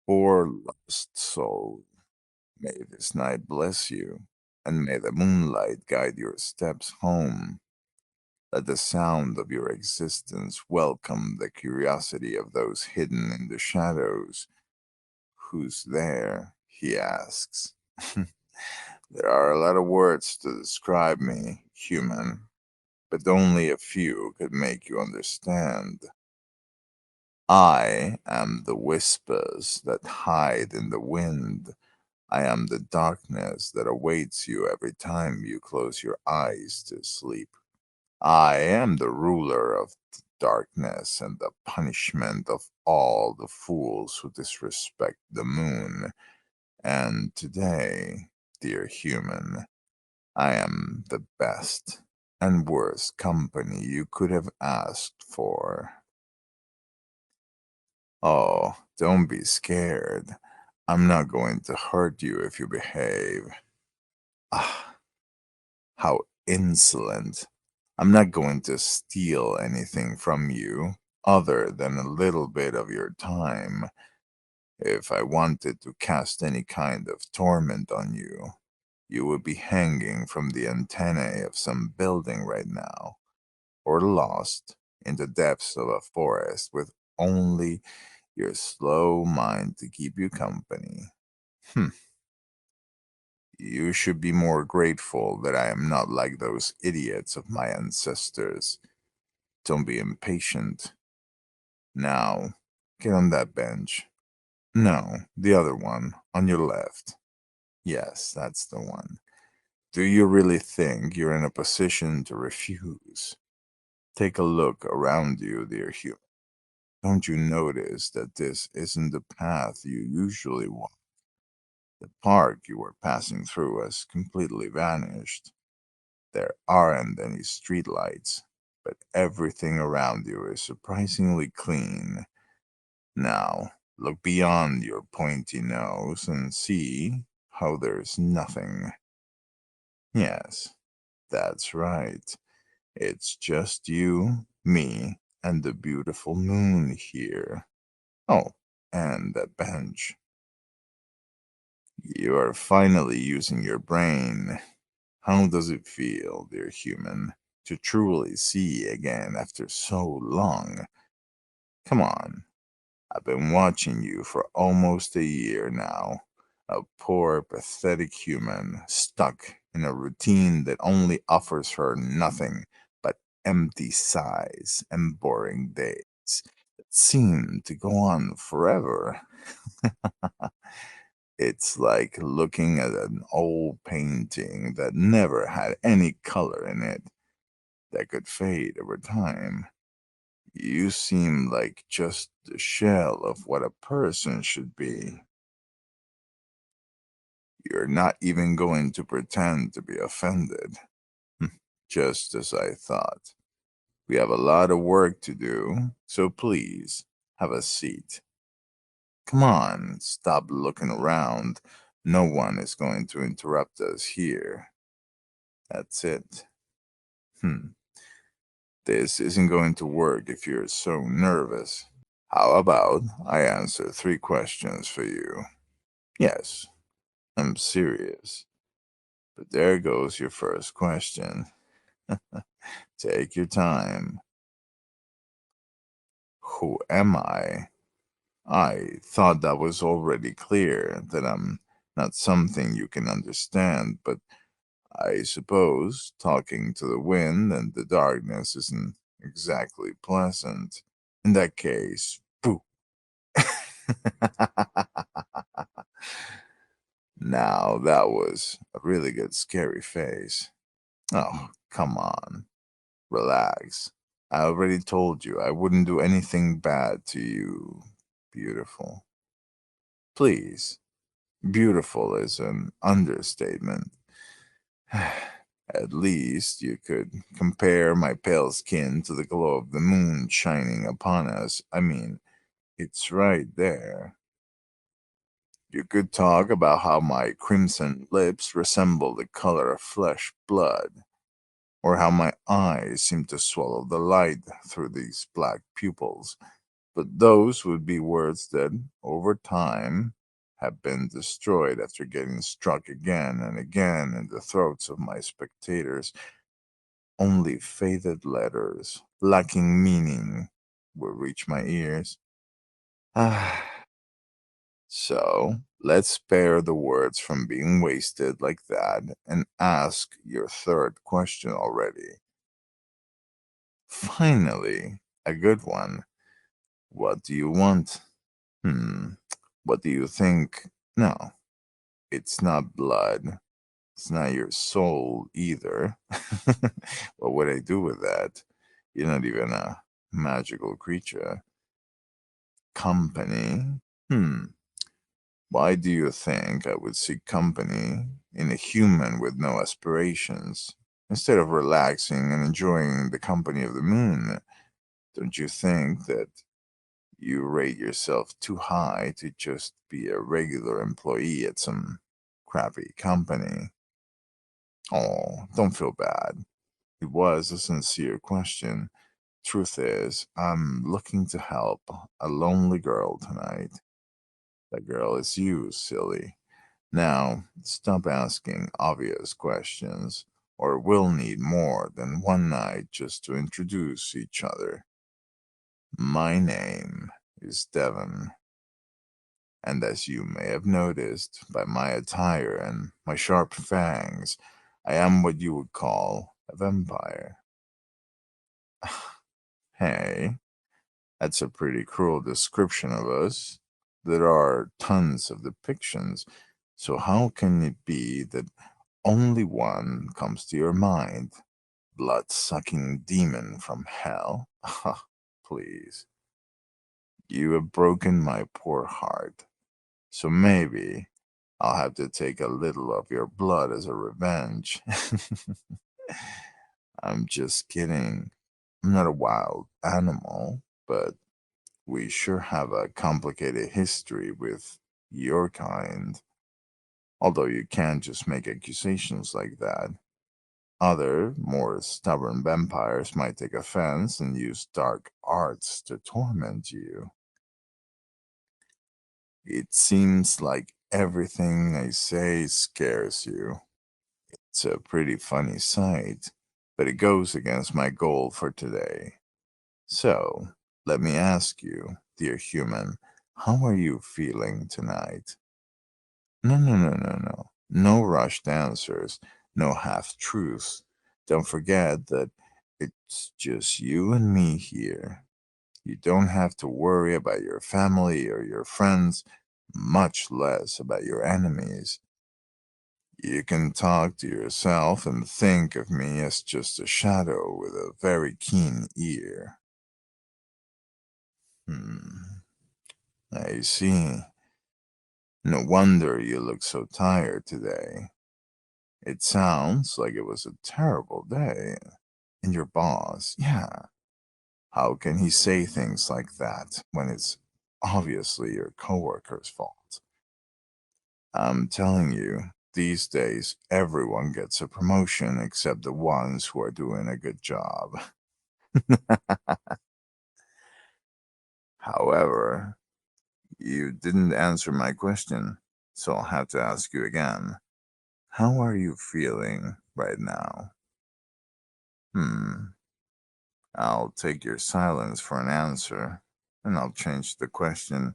Poor lost soul, may this night bless you, and may the moonlight guide your steps home. Let the sound of your existence welcome the curiosity of those hidden in the shadows. Who's there? He asks. There are a lot of words to describe me, human, but only a few could make you understand. I am the whispers that hide in the wind. I am the darkness that awaits you every time you close your eyes to sleep. I am the ruler of the darkness and the punishment of all the fools who disrespect the moon. And today, dear human, I am the best and worst company you could have asked for. Oh, don't be scared. I'm not going to hurt you if you behave. Ah, how insolent. I'm not going to steal anything from you other than a little bit of your time. If I wanted to cast any kind of torment on you, you would be hanging from the antennae of some building right now, or lost in the depths of a forest with only your slow mind to keep you company. Hmm. You should be more grateful that I am not like those idiots of my ancestors. Don't be impatient. Now, get on that bench. No, the other one, on your left. Yes, that's the one. Do you really think you're in a position to refuse? Take a look around you, dear human. Don't you notice that this isn't the path you usually walk? The park you were passing through has completely vanished. There aren't any streetlights, but everything around you is surprisingly clean. Now, look beyond your pointy nose and see how there's nothing. Yes, that's right. It's just you, me, and the beautiful moon here. Oh, and that bench. You are finally using your brain. How does it feel, dear human, to truly see again after so long? Come on, I've been watching you for almost a year now. A poor, pathetic human stuck in a routine that only offers her nothing but empty sighs and boring days that seem to go on forever. It's like looking at an old painting that never had any color in it that could fade over time. You seem like just the shell of what a person should be. You're not even going to pretend to be offended. Just as I thought. We have a lot of work to do, so please have a seat. Come on, stop looking around. No one is going to interrupt us here. That's it. Hmm. This isn't going to work if you're so nervous. How about I answer 3 questions for you? Yes, I'm serious. But there goes your first question. Take your time. Who am I? I thought that was already clear, that I'm not something you can understand, but I suppose talking to the wind and the darkness isn't exactly pleasant. In that case, pooh. Now that was a really good scary face. Oh, come on. Relax. I already told you I wouldn't do anything bad to you. Beautiful. Please. Beautiful is an understatement. At least you could compare my pale skin to the glow of the moon shining upon us. I mean, it's right there. You could talk about how my crimson lips resemble the color of flesh blood, or how my eyes seem to swallow the light through these black pupils. But those would be words that, over time, have been destroyed after getting struck again and again in the throats of my spectators. Only faded letters, lacking meaning, will reach my ears. Ah, so let's spare the words from being wasted like that and ask your third question already. Finally, a good one. What do you want? Hmm, what do you think? No, it's not blood. It's not your soul either. What would I do with that? You're not even a magical creature. Company? Hmm. Why do you think I would seek company in a human with no aspirations instead of relaxing and enjoying the company of the moon? Don't you think that you rate yourself too high to just be a regular employee at some crappy company? Oh, don't feel bad. It was a sincere question. Truth is, I'm looking to help a lonely girl tonight. That girl is you, silly. Now, stop asking obvious questions, or we'll need more than one night just to introduce each other. My name is Devon, and as you may have noticed by my attire and my sharp fangs, I am what you would call a vampire. Hey, that's a pretty cruel description of us. There are tons of depictions, so how can it be that only one comes to your mind? Blood-sucking demon from hell? Please. You have broken my poor heart, so maybe I'll have to take a little of your blood as a revenge. I'm just kidding. I'm not a wild animal, but we sure have a complicated history with your kind. Although you can't just make accusations like that. Other, more stubborn vampires might take offense and use dark arts to torment you. It seems like everything I say scares you. It's a pretty funny sight, but it goes against my goal for today. So, let me ask you, dear human, how are you feeling tonight? No, no, no, no, no. No rushed answers, no half truths. Don't forget that it's just you and me here. You don't have to worry about your family or your friends, much less about your enemies. You can talk to yourself and think of me as just a shadow with a very keen ear. Hmm, I see. No wonder you look so tired today. It sounds like it was a terrible day. And your boss, yeah, how can he say things like that when it's obviously your coworker's fault? I'm telling you, these days everyone gets a promotion except the ones who are doing a good job. However, you didn't answer my question, so I'll have to ask you again. How are you feeling right now? Hmm, I'll take your silence for an answer, and I'll change the question.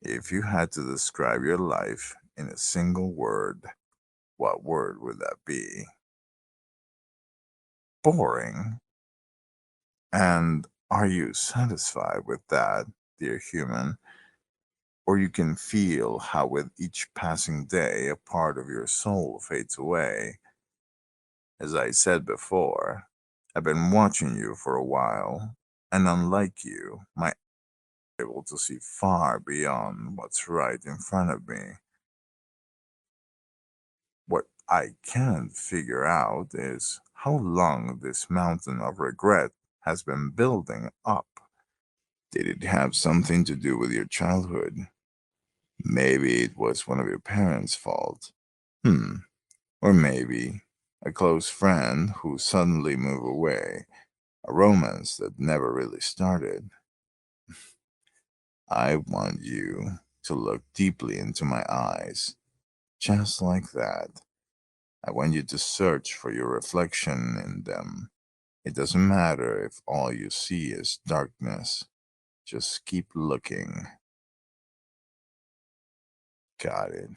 If you had to describe your life in a single word, what word would that be? Boring. And are you satisfied with that, dear human? Or you can feel how with each passing day a part of your soul fades away. As I said before, I've been watching you for a while, and unlike you, my able to see far beyond what's right in front of me. What I can't figure out is how long this mountain of regret has been building up. Did it have something to do with your childhood? Maybe it was one of your parents' fault. Hmm. Or maybe a close friend who suddenly moved away, a romance that never really started. I want you to look deeply into my eyes, just like that. I want you to search for your reflection in them. It doesn't matter if all you see is darkness. Just keep looking. Got it.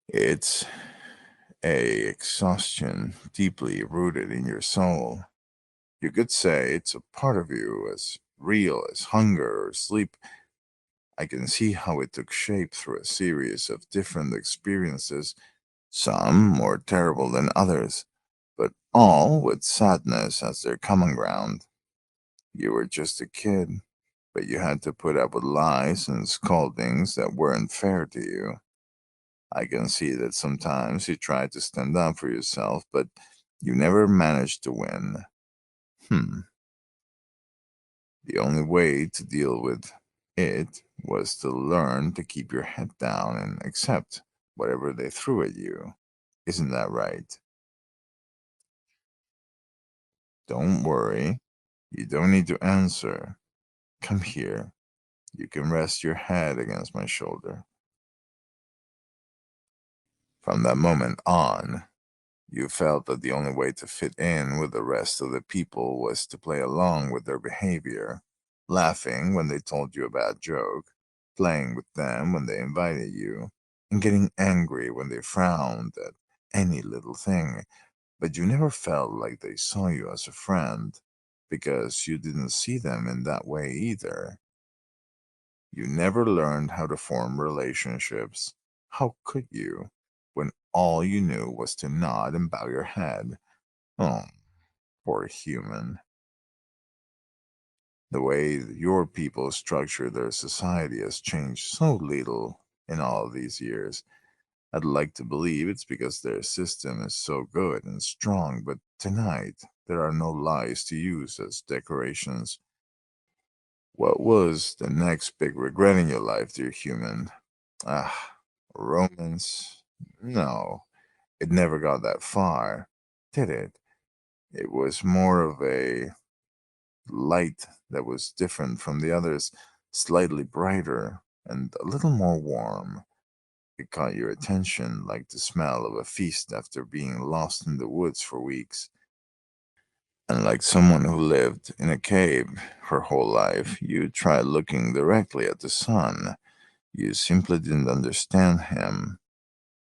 It's a exhaustion deeply rooted in your soul. You could say it's a part of you as real as hunger or sleep. I can see how it took shape through a series of different experiences, some more terrible than others, but all with sadness as their common ground. You were just a kid, but you had to put up with lies and scoldings that weren't fair to you. I can see that sometimes you tried to stand up for yourself, but you never managed to win. Hmm. The only way to deal with it was to learn to keep your head down and accept whatever they threw at you. Isn't that right? Don't worry. You don't need to answer. Come here. You can rest your head against my shoulder. From that moment on, you felt that the only way to fit in with the rest of the people was to play along with their behavior, laughing when they told you a bad joke, playing with them when they invited you, and getting angry when they frowned at any little thing. But you never felt like they saw you as a friend because you didn't see them in that way either. You never learned how to form relationships. How could you, when all you knew was to nod and bow your head? Oh, poor human. The way that your people structure their society has changed so little in all these years. I'd like to believe it's because their system is so good and strong, but tonight there are no lies to use as decorations. What was the next big regret in your life, dear human? Ah, romance? No, it never got that far, did it? It was more of a light that was different from the others, slightly brighter and a little more warm. It caught your attention like the smell of a feast after being lost in the woods for weeks. And like someone who lived in a cave her whole life, you tried looking directly at the sun. You simply didn't understand him.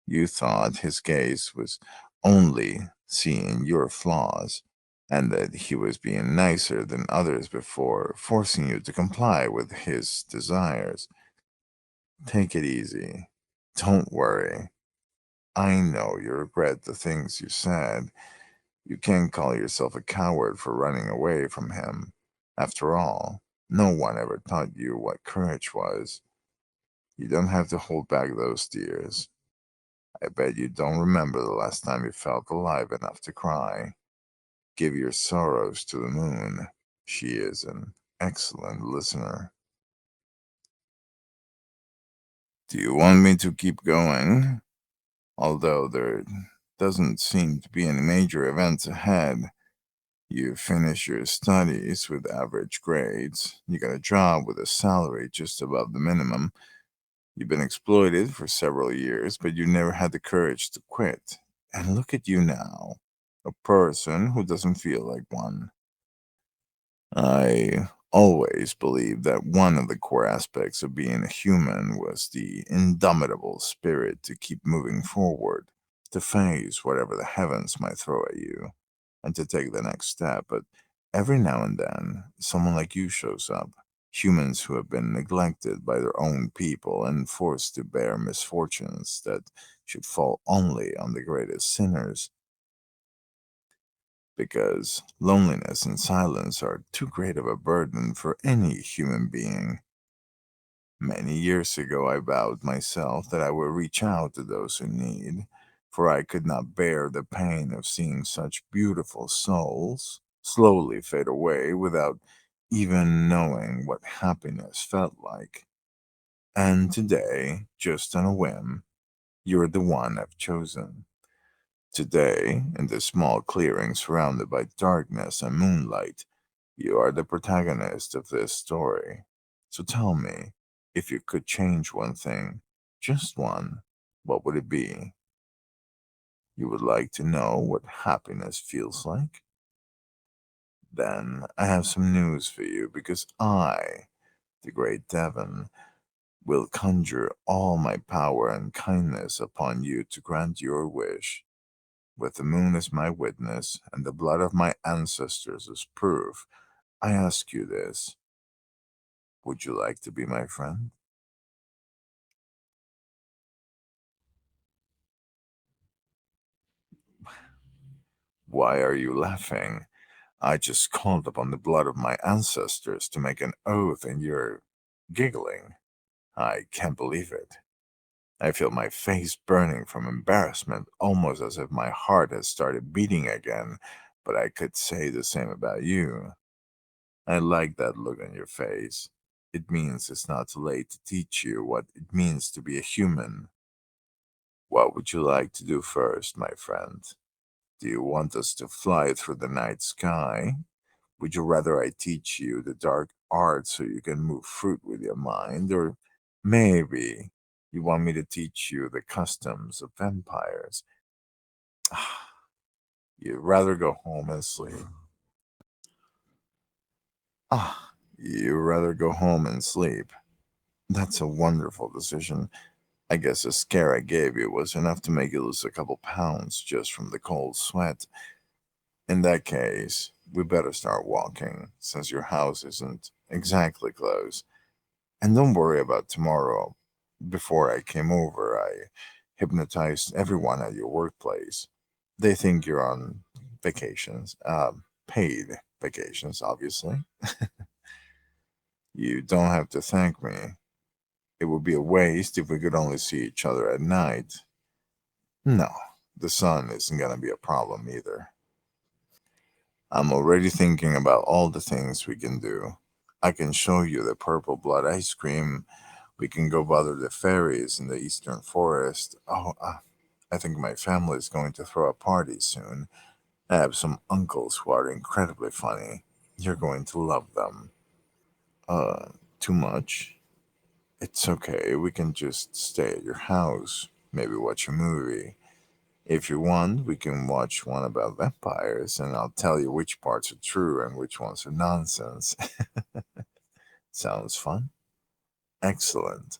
You thought his gaze was only seeing your flaws, and that he was being nicer than others before forcing you to comply with his desires. Take it easy. Don't worry. I know you regret the things you said. You can't call yourself a coward for running away from him. After all, no one ever taught you what courage was. You don't have to hold back those tears. I bet you don't remember the last time you felt alive enough to cry. Give your sorrows to the moon. She is an excellent listener. Do you want me to keep going? Although there doesn't seem to be any major events ahead. You finish your studies with average grades. You got a job with a salary just above the minimum. You've been exploited for several years, but you never had the courage to quit. And look at you now, a person who doesn't feel like one. I always believed that one of the core aspects of being a human was the indomitable spirit to keep moving forward, to face whatever the heavens might throw at you, and to take the next step. But every now and then, someone like you shows up. Humans who have been neglected by their own people and forced to bear misfortunes that should fall only on the greatest sinners, because loneliness and silence are too great of a burden for any human being. Many years ago, I vowed myself that I would reach out to those in need, for I could not bear the pain of seeing such beautiful souls slowly fade away without even knowing what happiness felt like. And today, just on a whim, you're the one I've chosen. Today, in this small clearing surrounded by darkness and moonlight, You are the protagonist of this story. So tell me, if you could change one thing, just one, what would it be? You would like to know what happiness feels like? Then I have some news for you because I, the great Devon, will conjure all my power and kindness upon you to grant your wish. With the moon as my witness and the blood of my ancestors as proof, I ask you this. Would you like to be my friend? Why are you laughing? I just called upon the blood of my ancestors to make an oath and you're giggling. I can't believe it. I feel my face burning from embarrassment, almost as if my heart has started beating again, but I could say the same about you. I like that look on your face. It means it's not too late to teach you what it means to be a human. What would you like to do first, my friend? Do you want us to fly through the night sky? Would you rather I teach you the dark arts so you can move fruit with your mind? Or maybe you want me to teach you the customs of vampires? You'd rather go home and sleep. You'd rather go home and sleep. That's a wonderful decision. I guess the scare I gave you was enough to make you lose a couple pounds just from the cold sweat. In that case, we better start walking, since your house isn't exactly close. And don't worry about tomorrow. Before I came over, I hypnotized everyone at your workplace. They think you're on vacations, paid vacations, obviously. You don't have to thank me. It would be a waste if we could only see each other at night. No, the sun isn't going to be a problem either. I'm already thinking about all the things we can do. I can show you the purple blood ice cream. We can go bother the fairies in the eastern forest. I think my family is going to throw a party soon. I have some uncles who are incredibly funny. You're going to love them. Too much? It's okay. We can just stay at your house. Maybe watch a movie. If you want, we can watch one about vampires, and I'll tell you which parts are true and which ones are nonsense. Sounds fun? Excellent.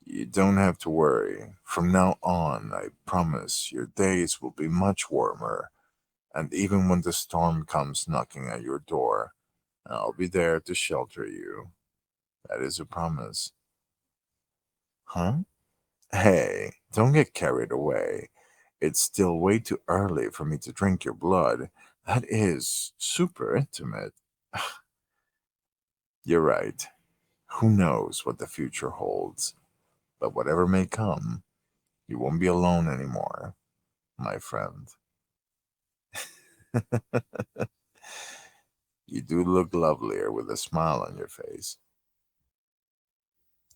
You don't have to worry. From now on, I promise your days will be much warmer, and even when the storm comes knocking at your door, I'll be there to shelter you. That is a promise. Huh? Hey, don't get carried away. It's still way too early for me to drink your blood. That is super intimate. You're right. Who knows what the future holds? But whatever may come, you won't be alone anymore, my friend. You do look lovelier with a smile on your face.